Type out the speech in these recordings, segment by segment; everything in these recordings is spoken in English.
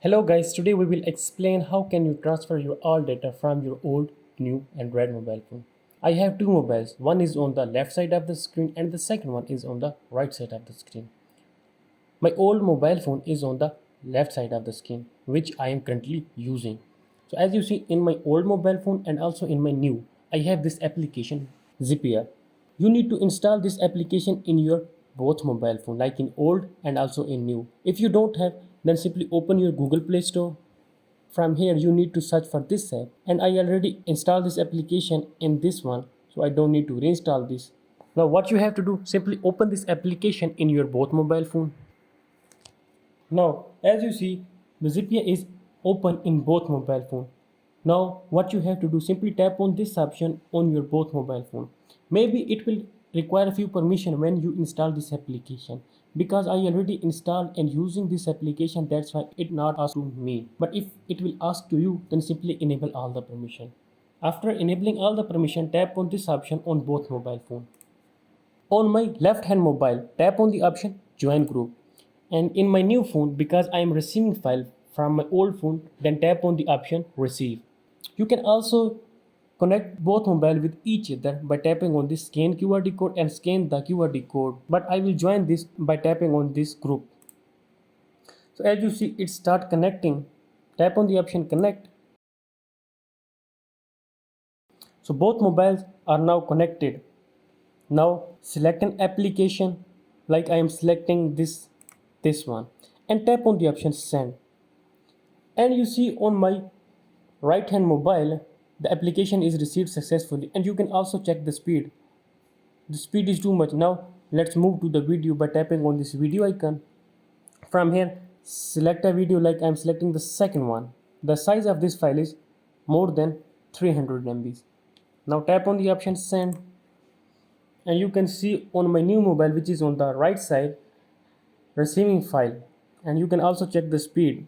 Hello guys, today we will explain how can you transfer your all data from your old, new and red mobile phone. I have two mobiles, one is on the left side of the screen and the second one is on the right side of the screen. My old mobile phone is on the left side of the screen which I am currently using. So as you see in my old mobile phone and also in my new, I have this application Zapier. You need to install this application in your both mobile phone like in old and also in new. If you don't have, then simply open your Google Play Store. From here you need to search for this app, and I already installed this application in this one, so I don't need to reinstall this. Now what you have to do, simply open this application in your both mobile phone. Now as you see, the Zapier is open in both mobile phone. Now what you have to do, simply tap on this option on your both mobile phone. Maybe it will require a few permission when you install this application, because I already installed and using this application, that's why it not asked to me. But if it will ask to you, then simply enable all the permission. After enabling all the permission, tap on this option on both mobile phone. On my left hand mobile, tap on the option join group. And in my new phone, because I am receiving file from my old phone, then tap on the option receive. You can also connect both mobile with each other by tapping on this scan QRD code and scan the QRD code. But I will join this by tapping on this group. So as you see, it start connecting. Tap on the option connect. So both mobiles are now connected. Now select an application, like I am selecting this one, and tap on the option send. And you see on my right hand mobile, the application is received successfully, and you can also check the speed. The speed is too much. Now let's move to the video by tapping on this video icon. From here, select a video, like I'm selecting the second one. The size of this file is more than 300 MB. Now tap on the option send, and you can see on my new mobile, which is on the right side, receiving file. And you can also check the speed.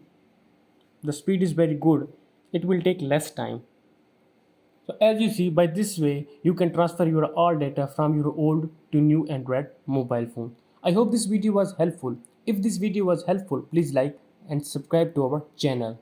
The speed is very good. It will take less time. So as you see, by this way you can transfer your all data from your old to new Android mobile phone. I hope this video was helpful. If this video was helpful, please like and subscribe to our channel.